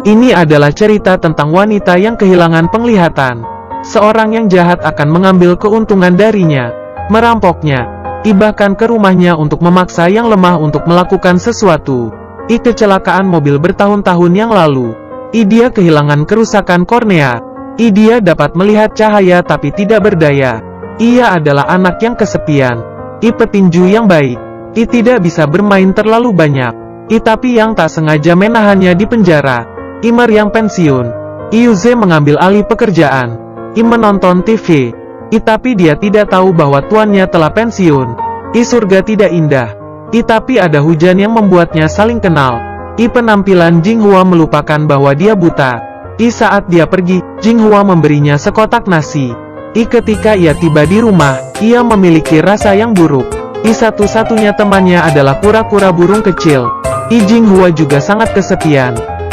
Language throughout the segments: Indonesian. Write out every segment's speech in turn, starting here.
Ini adalah cerita tentang wanita yang kehilangan penglihatan. Seorang yang jahat akan mengambil keuntungan darinya, merampoknya, bahkan ke rumahnya untuk memaksa yang lemah untuk melakukan sesuatu. Kecelakaan mobil bertahun-tahun yang lalu. Dia kehilangan kerusakan kornea. Dia dapat melihat cahaya tapi tidak berdaya. Ia adalah anak yang kesepian. Petinju yang baik. Tidak bisa bermain terlalu banyak. Tapi yang tak sengaja menahannya di penjara. Yang pensiun. Yuze mengambil alih pekerjaan. Menonton TV. Tapi dia tidak tahu bahwa tuannya telah pensiun. Surga tidak indah. Tapi ada hujan yang membuatnya saling kenal. Penampilan Jinghua melupakan bahwa dia buta. Saat dia pergi, Jinghua memberinya sekotak nasi. Ketika ia tiba di rumah, ia memiliki rasa yang buruk. Satu-satunya temannya adalah kura-kura burung kecil. Jinghua juga sangat kesepian.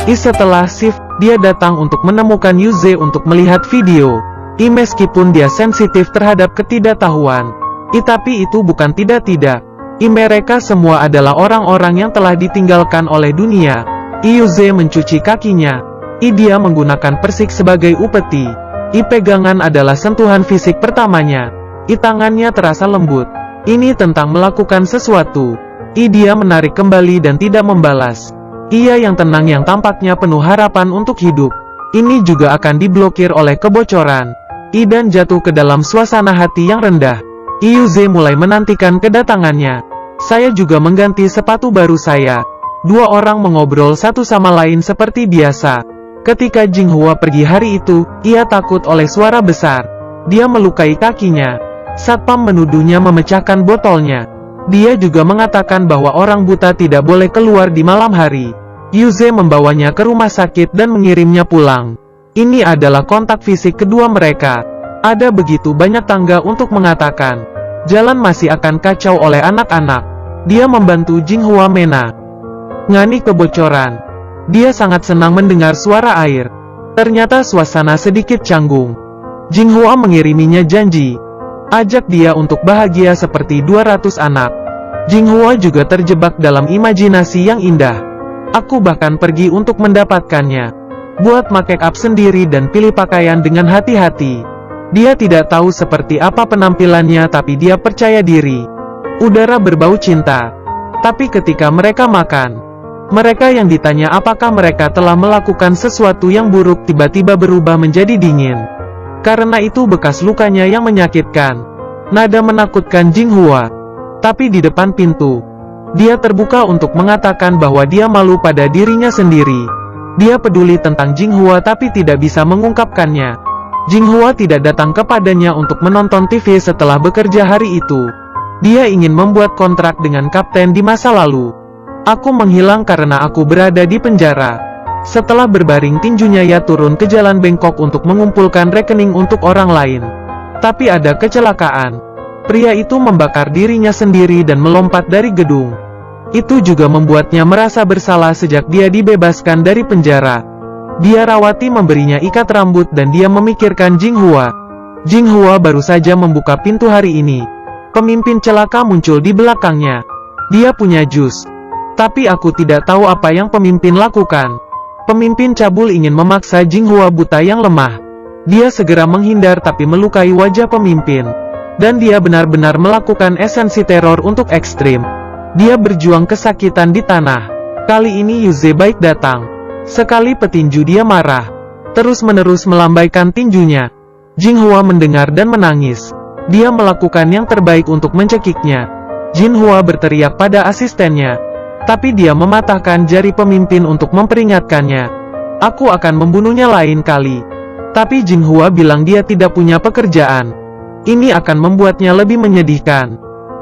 Setelah shift, dia datang untuk menemukan Yuze untuk melihat video. Meskipun dia sensitif terhadap ketidaktahuan. Tapi itu bukan tidak-tidak. Mereka semua adalah orang-orang yang telah ditinggalkan oleh dunia. Yuze mencuci kakinya. Dia menggunakan persik sebagai upeti. Pegangan adalah sentuhan fisik pertamanya. Tangannya terasa lembut. Ini tentang melakukan sesuatu. Dia menarik kembali dan tidak membalas. Ia yang tenang yang tampaknya penuh harapan untuk hidup. Ini juga akan diblokir oleh kebocoran. Dan jatuh ke dalam suasana hati yang rendah. Yuze mulai menantikan kedatangannya. Saya juga mengganti sepatu baru saya. Dua orang mengobrol satu sama lain seperti biasa. Ketika Jinghua pergi hari itu, ia takut oleh suara besar. Dia melukai kakinya. Satpam menuduhnya memecahkan botolnya. Dia juga mengatakan bahwa orang buta tidak boleh keluar di malam hari. Yuze membawanya ke rumah sakit dan mengirimnya pulang. Ini adalah kontak fisik kedua mereka. Ada begitu banyak tangga untuk mengatakan, jalan masih akan kacau oleh anak-anak. Dia membantu Jinghua ngani kebocoran. Dia sangat senang mendengar suara air. Ternyata suasana sedikit canggung. Jinghua mengiriminya janji. Ajak dia untuk bahagia seperti 200 anak. Jinghua juga terjebak dalam imajinasi yang indah. Aku bahkan pergi untuk mendapatkannya. Buat make up sendiri dan pilih pakaian dengan hati-hati. Dia tidak tahu seperti apa penampilannya tapi dia percaya diri. Udara berbau cinta. Tapi ketika mereka makan, mereka yang ditanya apakah mereka telah melakukan sesuatu yang buruk tiba-tiba berubah menjadi dingin. Karena itu bekas lukanya yang menyakitkan. Nada menakutkan Jinghua. Tapi di depan pintu, dia terbuka untuk mengatakan bahwa dia malu pada dirinya sendiri. Dia peduli tentang Jinghua tapi tidak bisa mengungkapkannya. Jinghua tidak datang kepadanya untuk menonton TV setelah bekerja hari itu. Dia ingin membuat kontrak dengan kapten di masa lalu. Aku menghilang karena aku berada di penjara. Setelah berbaring tinjunya ia turun ke jalan bengkok untuk mengumpulkan rekening untuk orang lain. Tapi ada kecelakaan. Pria itu membakar dirinya sendiri dan melompat dari gedung. Itu juga membuatnya merasa bersalah sejak dia dibebaskan dari penjara. Biarawati memberinya ikat rambut dan dia memikirkan Jinghua. Jinghua baru saja membuka pintu hari ini. Pemimpin celaka muncul di belakangnya. Dia punya jus. Tapi aku tidak tahu apa yang pemimpin lakukan. Pemimpin cabul ingin memaksa Jinghua buta yang lemah. Dia segera menghindar tapi melukai wajah pemimpin. Dan dia benar-benar melakukan esensi teror untuk ekstrim. Dia berjuang kesakitan di tanah. Kali ini Yuze baik datang. Sekali petinju dia marah. Terus-menerus melambaikan tinjunya. Jinghua mendengar dan menangis. Dia melakukan yang terbaik untuk mencekiknya. Jinghua berteriak pada asistennya. Tapi dia mematahkan jari pemimpin untuk memperingatkannya. Aku akan membunuhnya lain kali. Tapi Jinghua bilang dia tidak punya pekerjaan. Ini akan membuatnya lebih menyedihkan.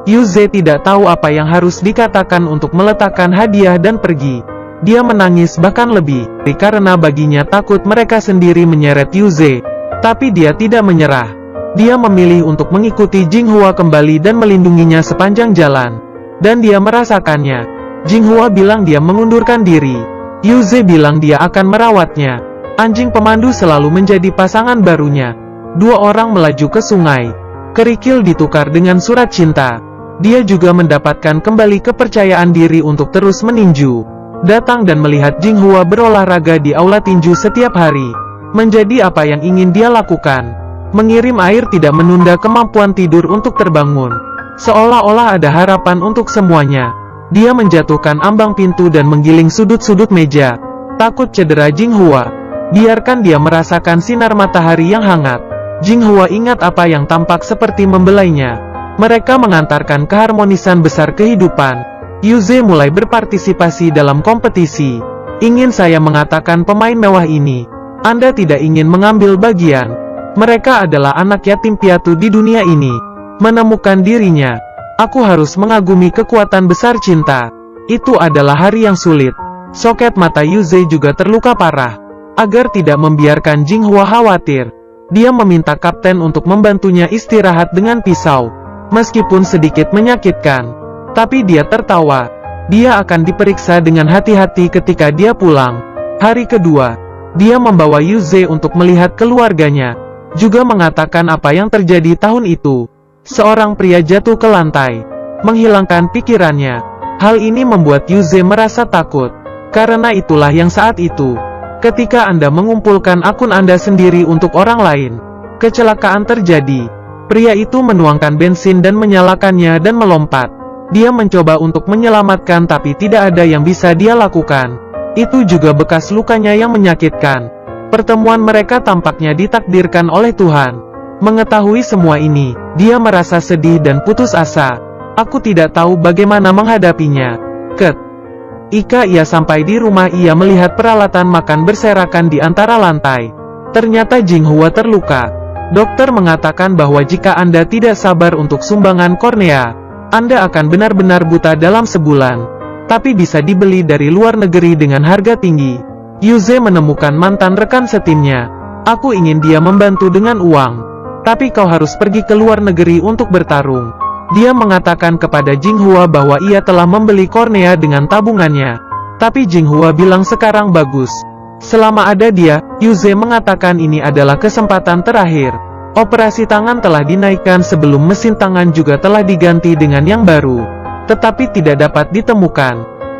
Yuze tidak tahu apa yang harus dikatakan untuk meletakkan hadiah dan pergi. Dia menangis bahkan lebih, karena baginya takut mereka sendiri menyeret Yuze. Tapi dia tidak menyerah. Dia memilih untuk mengikuti Jinghua kembali dan melindunginya sepanjang jalan. Dan dia merasakannya. Jinghua bilang dia mengundurkan diri. Yuze bilang dia akan merawatnya. Anjing pemandu selalu menjadi pasangan barunya. Dua orang melaju ke sungai. Kerikil ditukar dengan surat cinta. Dia juga mendapatkan kembali kepercayaan diri untuk terus meninju. datang dan melihat Jinghua berolahraga di aula tinju setiap hari. Menjadi apa yang ingin dia lakukan. Mengirim air tidak menunda kemampuan tidur untuk terbangun. Seolah-olah ada harapan untuk semuanya. Dia menjatuhkan ambang pintu dan menggiling sudut-sudut meja. Takut cedera Jinghua. Biarkan dia merasakan sinar matahari yang hangat. Jinghua ingat apa yang tampak seperti membelainya. Mereka mengantarkan keharmonisan besar kehidupan. Yuze mulai berpartisipasi dalam kompetisi. Ingin saya mengatakan pemain mewah ini. Anda tidak ingin mengambil bagian. Mereka adalah anak yatim piatu di dunia ini. Menemukan dirinya. Aku harus mengagumi kekuatan besar cinta. Itu adalah hari yang sulit. Soket mata Yuze juga terluka parah. Agar tidak membiarkan Jinghua khawatir, dia meminta kapten untuk membantunya istirahat dengan pisau. Meskipun sedikit menyakitkan, tapi dia tertawa. Dia akan diperiksa dengan hati-hati ketika dia pulang. Hari kedua, dia membawa Yuze untuk melihat keluarganya. Juga mengatakan apa yang terjadi tahun itu. Seorang pria jatuh ke lantai, menghilangkan pikirannya. Hal ini membuat Yuze merasa takut. Karena itulah yang saat itu, ketika Anda mengumpulkan akun Anda sendiri untuk orang lain, kecelakaan terjadi. Pria itu menuangkan bensin dan menyalakannya dan melompat. Dia mencoba untuk menyelamatkan tapi tidak ada yang bisa dia lakukan. Itu juga bekas lukanya yang menyakitkan. Pertemuan mereka tampaknya ditakdirkan oleh Tuhan. Mengetahui semua ini, dia merasa sedih dan putus asa. Aku tidak tahu bagaimana menghadapinya. Ketika ia sampai di rumah, ia melihat peralatan makan berserakan di antara lantai. Ternyata Jinghua terluka. Dokter mengatakan bahwa jika Anda tidak sabar untuk sumbangan kornea, Anda akan benar-benar buta dalam sebulan. Tapi bisa dibeli dari luar negeri dengan harga tinggi. Yuze menemukan mantan rekan setimnya. Aku ingin dia membantu dengan uang. Tapi kau harus pergi ke luar negeri untuk bertarung. Dia mengatakan kepada Jinghua bahwa ia telah membeli kornea dengan tabungannya. Tapi Jinghua bilang sekarang bagus. Selama ada dia, Yuze mengatakan ini adalah kesempatan terakhir. Operasi tangan telah dinaikkan sebelum mesin tangan juga telah diganti dengan yang baru. Tetapi tidak dapat ditemukan.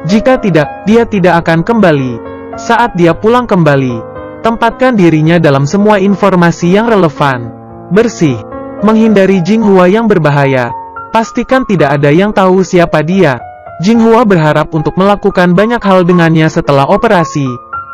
Jika tidak, dia tidak akan kembali. Saat dia pulang kembali, tempatkan dirinya dalam semua informasi yang relevan. Bersih. Menghindari Jinghua yang berbahaya. Pastikan tidak ada yang tahu siapa dia. Jinghua berharap untuk melakukan banyak hal dengannya setelah operasi.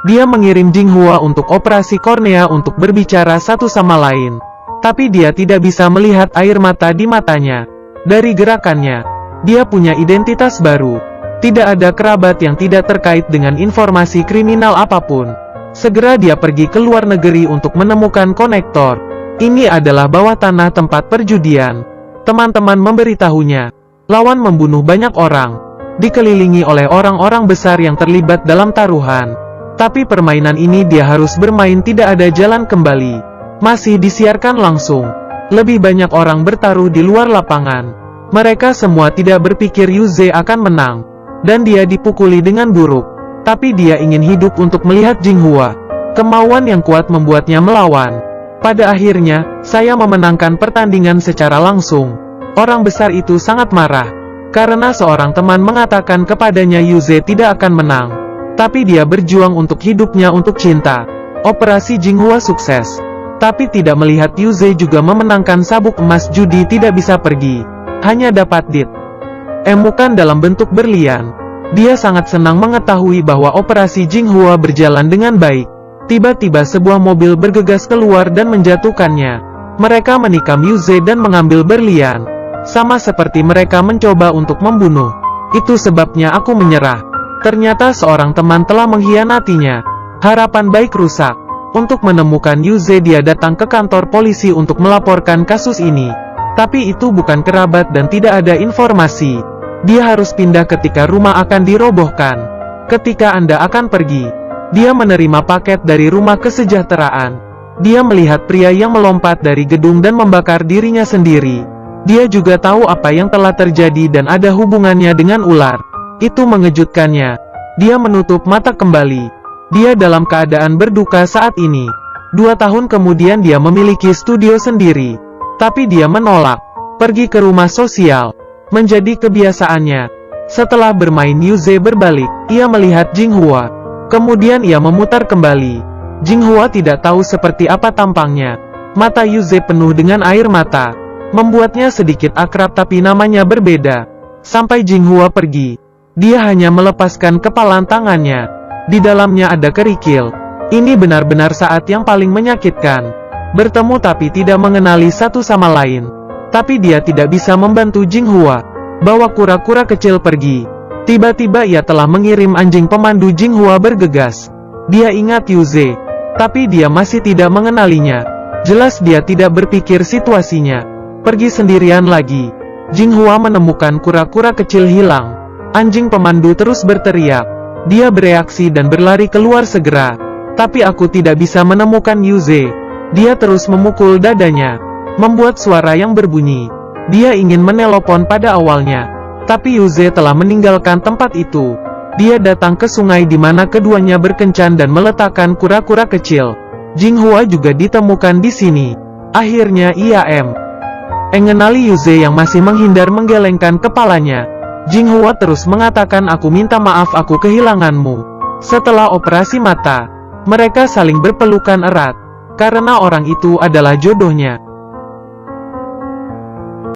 Dia mengirim Jinghua untuk operasi kornea untuk berbicara satu sama lain. Tapi dia tidak bisa melihat air mata di matanya. Dari gerakannya, dia punya identitas baru. Tidak ada kerabat yang tidak terkait dengan informasi kriminal apapun. Segera dia pergi ke luar negeri untuk menemukan konektor. Ini adalah bawah tanah tempat perjudian. Teman-teman memberitahunya, lawan membunuh banyak orang, dikelilingi oleh orang-orang besar yang terlibat dalam taruhan. Tapi permainan ini dia harus bermain, tidak ada jalan kembali. Masih disiarkan langsung. Lebih banyak orang bertaruh di luar lapangan. Mereka semua tidak berpikir Yuze akan menang. Dan dia dipukuli dengan buruk. Tapi dia ingin hidup untuk melihat Jinghua. Kemauan yang kuat membuatnya melawan. Pada akhirnya, saya memenangkan pertandingan secara langsung. Orang besar itu sangat marah. Karena seorang teman mengatakan kepadanya Yuze tidak akan menang. Tapi dia berjuang untuk hidupnya untuk cinta. Operasi Jinghua sukses. Tapi tidak melihat Yuze juga memenangkan sabuk emas judi tidak bisa pergi. Hanya dapat ditemukan dalam bentuk berlian. Dia sangat senang mengetahui bahwa operasi Jinghua berjalan dengan baik. Tiba-tiba sebuah mobil bergegas keluar dan menjatuhkannya. Mereka menikam Yuze dan mengambil berlian. Sama seperti mereka mencoba untuk membunuh. Itu sebabnya aku menyerah. Ternyata seorang teman telah mengkhianatinya. Harapan baik rusak. Untuk menemukan Yuze, dia datang ke kantor polisi untuk melaporkan kasus ini. Tapi itu bukan kerabat dan tidak ada informasi. Dia harus pindah ketika rumah akan dirobohkan. Ketika Anda akan pergi, dia menerima paket dari rumah kesejahteraan. Dia melihat pria yang melompat dari gedung dan membakar dirinya sendiri. Dia juga tahu apa yang telah terjadi dan ada hubungannya dengan ular. Itu mengejutkannya. Dia menutup mata kembali. Dia dalam keadaan berduka saat ini. 2 tahun kemudian dia memiliki studio sendiri. Tapi dia menolak pergi ke rumah sosial. Menjadi kebiasaannya. Setelah bermain Yuze berbalik, ia melihat Jinghua. Kemudian ia memutar kembali. Jinghua tidak tahu seperti apa tampangnya. Mata Yuze penuh dengan air mata, membuatnya sedikit akrab tapi namanya berbeda. Sampai Jinghua pergi, dia hanya melepaskan kepalan tangannya. Di dalamnya ada kerikil. Ini benar-benar saat yang paling menyakitkan. Bertemu tapi tidak mengenali satu sama lain. Tapi dia tidak bisa membantu Jinghua. Bawa kura-kura kecil pergi. Tiba-tiba ia telah mengirim anjing pemandu. Jinghua bergegas. Dia ingat Yuze, tapi dia masih tidak mengenalinya. Jelas dia tidak berpikir situasinya. Pergi sendirian lagi. Jinghua menemukan kura-kura kecil hilang. Anjing pemandu terus berteriak. Dia bereaksi dan berlari keluar segera. Tapi aku tidak bisa menemukan Yuze. Dia terus memukul dadanya, membuat suara yang berbunyi. Dia ingin menelpon pada awalnya, tapi Yuze telah meninggalkan tempat itu. Dia datang ke sungai di mana keduanya berkencan dan meletakkan kura-kura kecil. Jinghua juga ditemukan di sini. Akhirnya ia mengenali Yuze yang masih menghindar menggelengkan kepalanya. Jinghua terus mengatakan, aku minta maaf aku kehilanganmu. Setelah operasi mata, mereka saling berpelukan erat, karena orang itu adalah jodohnya.